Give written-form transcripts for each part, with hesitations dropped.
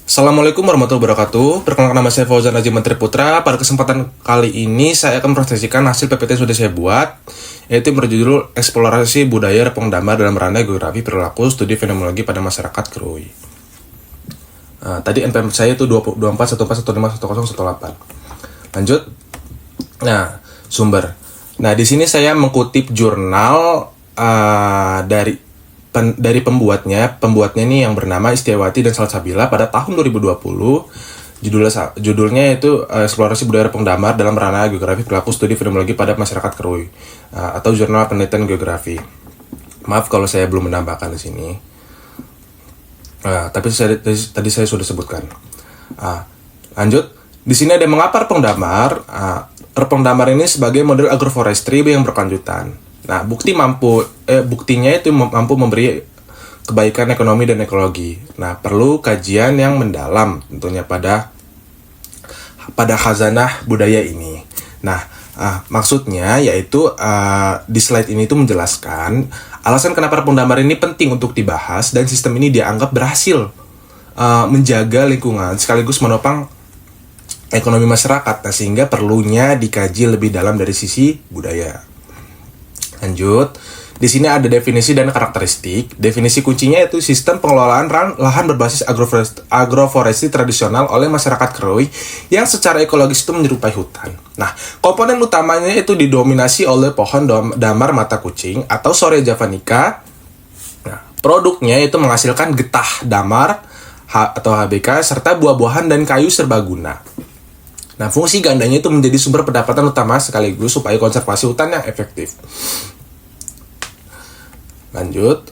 Assalamualaikum warahmatullahi wabarakatuh. Perkenalkan, nama saya Fauzan Haji Menteri Putra. Pada kesempatan kali ini saya akan mempresentasikan hasil PPT yang sudah saya buat, yaitu berjudul Eksplorasi Budaya Repong Damar dalam Ranah Geografi Perilaku Studi Fenomenologi pada Masyarakat Krui. Tadi NPM saya itu 2414151018. Lanjut. Nah, sumber. Nah, di sini saya mengutip jurnal dari pembuatnya ini yang bernama Istiawati dan Salsabila pada tahun 2020. Judulnya itu Eksplorasi Budaya Repong Damar dalam Ranah Geografi Perilaku Studi Fenomenologi pada Masyarakat Krui, atau Jurnal Penelitian Geografi. Maaf kalau saya belum menambahkan di sini. Tapi tadi saya sudah sebutkan. Lanjut. Di sini ada mengapa Repong Damar. Repong Damar ini sebagai model agroforestry yang berkelanjutan. Nah, buktinya itu mampu memberi kebaikan ekonomi dan ekologi. Nah, perlu kajian yang mendalam tentunya pada khazanah budaya ini. Nah, maksudnya yaitu di slide ini itu menjelaskan alasan kenapa Repong Damar ini penting untuk dibahas dan sistem ini dianggap berhasil menjaga lingkungan sekaligus menopang ekonomi masyarakat. Nah, sehingga perlunya dikaji lebih dalam dari sisi budaya. Lanjut, di sini ada definisi dan karakteristik. Definisi kuncinya yaitu sistem pengelolaan lahan berbasis agroforestry tradisional oleh masyarakat Krui yang secara ekologis itu menyerupai hutan. Nah, komponen utamanya itu didominasi oleh pohon damar mata kucing atau Sorea javanica. Nah, produknya itu menghasilkan getah damar atau HBK serta buah-buahan dan kayu serbaguna. Nah, fungsi gandanya itu menjadi sumber pendapatan utama sekaligus supaya konservasi hutan yang efektif. Lanjut.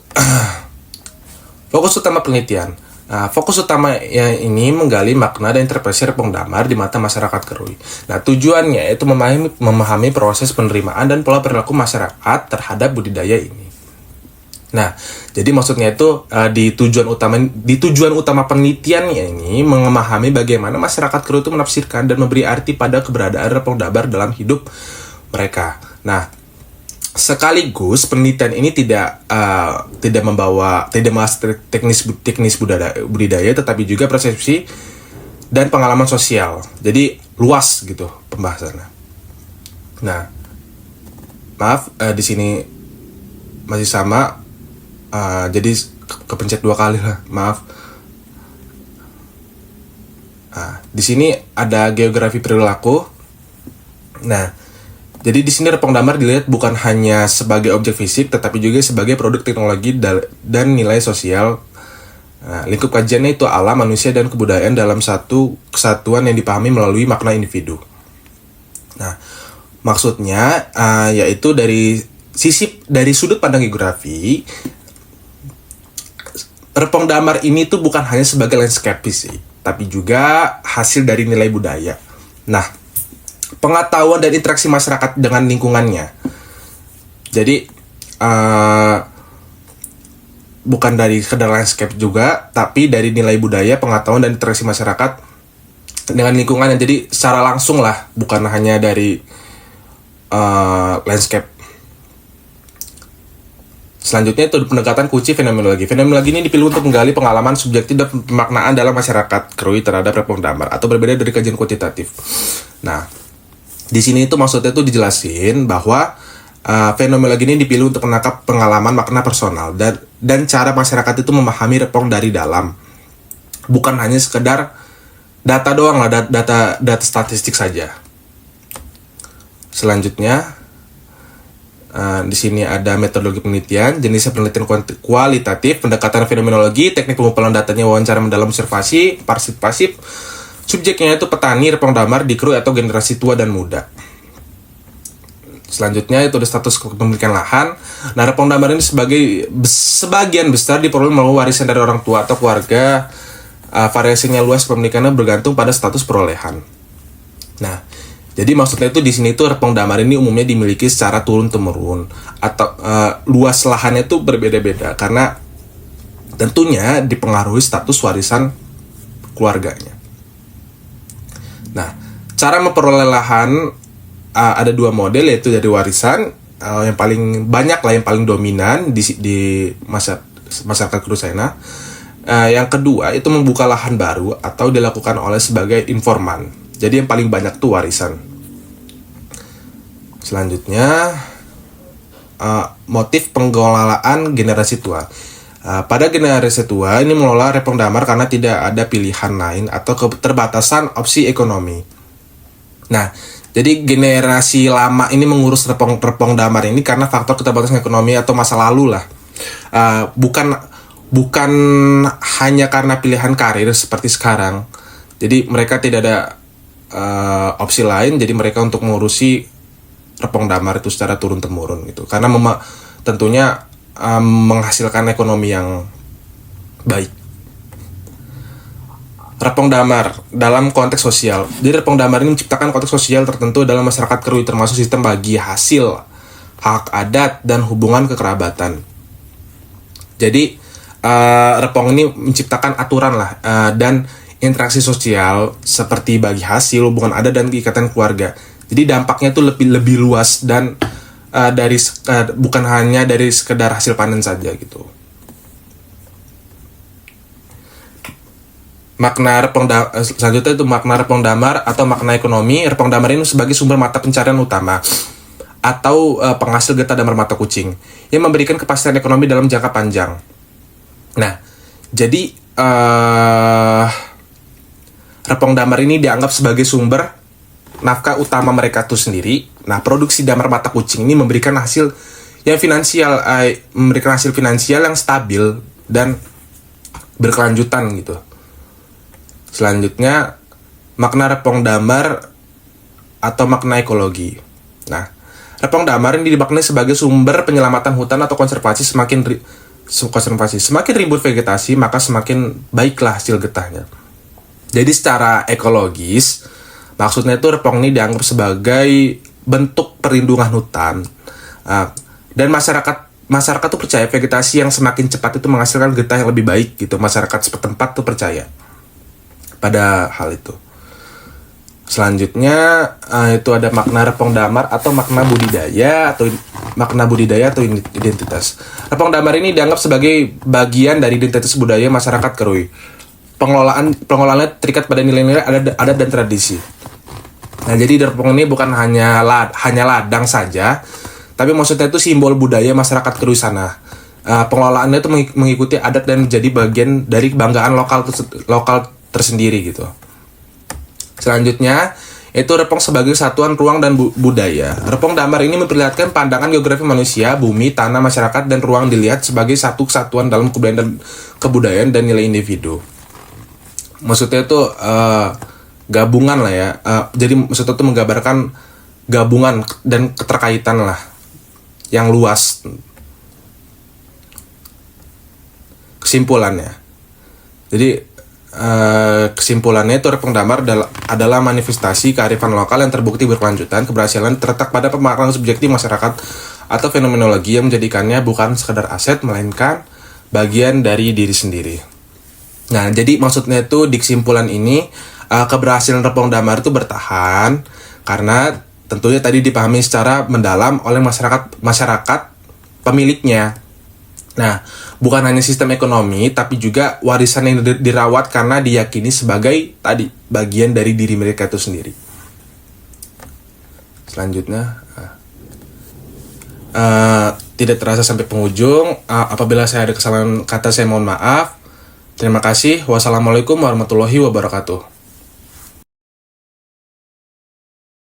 Fokus utama penelitian. Nah, fokus utama yang ini menggali makna dan interpretasi Repong Damar di mata masyarakat Krui. Nah, tujuannya itu memahami proses penerimaan dan pola perilaku masyarakat terhadap budidaya ini. Nah, jadi maksudnya itu di tujuan utama penelitiannya ini memahami bagaimana masyarakat Krui itu menafsirkan dan memberi arti pada keberadaan Repong Damar dalam hidup mereka. Nah, sekaligus penelitian ini tidak membahas teknis budidaya, tetapi juga persepsi dan pengalaman sosial. Jadi luas gitu pembahasannya. Nah, maaf di sini masih sama. Jadi kepencet 2 kali lah, maaf. Di sini ada geografi perilaku. Nah, jadi di sini Repong Damar dilihat bukan hanya sebagai objek fisik, tetapi juga sebagai produk teknologi dan nilai sosial. Lingkup kajiannya itu alam, manusia, dan kebudayaan dalam satu kesatuan yang dipahami melalui makna individu. Nah, maksudnya yaitu dari sudut pandang geografi, Repong Damar ini tuh bukan hanya sebagai landscape sih, tapi juga hasil dari nilai budaya. Nah, pengetahuan dan interaksi masyarakat dengan lingkungannya. Jadi, bukan dari sekedar landscape juga, tapi dari nilai budaya, pengetahuan, dan interaksi masyarakat dengan lingkungannya. Jadi, secara langsung lah, bukan hanya dari landscape. Selanjutnya itu pendekatan kunci fenomenologi. Fenomenologi ini dipilih untuk menggali pengalaman subjektif dan pemaknaan dalam masyarakat Krui terhadap Repong Damar atau berbeda dari kajian kuantitatif. Nah, di sini itu maksudnya itu dijelasin bahwa fenomenologi ini dipilih untuk menangkap pengalaman makna personal dan cara masyarakat itu memahami Repong dari dalam. Bukan hanya sekedar data doang lah, data statistik saja. Selanjutnya di sini ada metodologi penelitian, jenisnya penelitian kualitatif, pendekatan fenomenologi, teknik pengumpulan datanya, wawancara mendalam, observasi, pasif, subjeknya itu petani Repong Damar di Krui atau generasi tua dan muda. Selanjutnya itu ada status kepemilikan lahan. Nah, Repong Damar ini sebagian besar diperoleh melalui warisan dari orang tua atau keluarga. Variasinya luas kepemilikannya bergantung pada status perolehan. Nah, jadi maksudnya itu di sini tuh Repong Damar ini umumnya dimiliki secara turun-temurun atau luas lahannya itu berbeda-beda karena tentunya dipengaruhi status warisan keluarganya. Nah, cara memperoleh lahan ada 2 model, yaitu dari warisan yang paling banyak lah, yang paling dominan di masyarakat Krusena. Yang kedua itu membuka lahan baru atau dilakukan oleh sebagai informan. Jadi yang paling banyak tuh warisan. Selanjutnya motif pengelolaan generasi tua. Pada generasi tua ini mengelola Repong Damar karena tidak ada pilihan lain atau keterbatasan opsi ekonomi. Nah, jadi generasi lama ini mengurus Repong Damar ini karena faktor keterbatasan ekonomi atau masa lalu lah. Bukan hanya karena pilihan karir seperti sekarang. Jadi mereka tidak ada opsi lain, jadi mereka untuk mengurusi Repong Damar itu secara turun-temurun gitu. Karena tentunya menghasilkan ekonomi yang baik. Repong Damar dalam konteks sosial. Jadi Repong Damar ini menciptakan konteks sosial tertentu dalam masyarakat Krui, termasuk sistem bagi hasil, hak adat, dan hubungan kekerabatan. Jadi Repong ini menciptakan aturan lah dan interaksi sosial seperti bagi hasil, hubungan adat, dan keikatan keluarga. Jadi dampaknya tuh lebih luas dan bukan hanya dari sekedar hasil panen saja gitu. Selanjutnya itu makna Repong Damar atau makna ekonomi. Repong Damar ini sebagai sumber mata pencarian utama atau penghasil getah damar mata kucing yang memberikan kepastian ekonomi dalam jangka panjang. Nah, jadi Repong Damar ini dianggap sebagai sumber nafkah utama mereka itu sendiri. Nah, produksi damar mata kucing ini memberikan hasil finansial yang stabil dan berkelanjutan gitu. Selanjutnya, makna Repong Damar atau makna ekologi. Nah, Repong Damar ini dimaknai sebagai sumber penyelamatan hutan atau konservasi. Semakin ribut vegetasi, maka semakin baiklah hasil getahnya. Jadi secara ekologis, maksudnya itu Repong ini dianggap sebagai bentuk perlindungan hutan. Dan masyarakat tuh percaya vegetasi yang semakin cepat itu menghasilkan getah yang lebih baik gitu. Masyarakat setempat tuh percaya pada hal itu. Selanjutnya itu ada makna Repong Damar atau makna budidaya atau identitas. Repong Damar ini dianggap sebagai bagian dari identitas budaya masyarakat Krui. Pengelolaannya terikat pada nilai-nilai adat dan tradisi. Nah, jadi Repong ini bukan hanya ladang saja, tapi maksudnya itu simbol budaya masyarakat Krui sana. Pengelolaannya itu mengikuti adat dan menjadi bagian dari kebanggaan lokal tersendiri gitu. Selanjutnya, itu Repong sebagai satuan ruang dan budaya. Repong Damar ini memperlihatkan pandangan geografi manusia, bumi, tanah, masyarakat, dan ruang dilihat sebagai satu kesatuan dalam kebudayaan dan nilai individu. Maksudnya itu gabungan lah ya. Jadi maksudnya itu menggambarkan gabungan dan keterkaitan lah yang luas. Kesimpulannya. Jadi kesimpulannya itu Repong Damar adalah manifestasi kearifan lokal yang terbukti berkelanjutan. Keberhasilan terletak pada pemaknaan subjektif masyarakat atau fenomenologi yang menjadikannya bukan sekadar aset, melainkan bagian dari diri sendiri. Nah, jadi maksudnya itu di kesimpulan ini keberhasilan Repong Damar itu bertahan karena tentunya tadi dipahami secara mendalam oleh masyarakat pemiliknya. Nah, bukan hanya sistem ekonomi, tapi juga warisan yang dirawat karena diyakini sebagai tadi bagian dari diri mereka itu sendiri. Selanjutnya, tidak terasa sampai penghujung. Apabila saya ada kesalahan kata, saya mohon maaf. Terima kasih. Wassalamualaikum warahmatullahi wabarakatuh.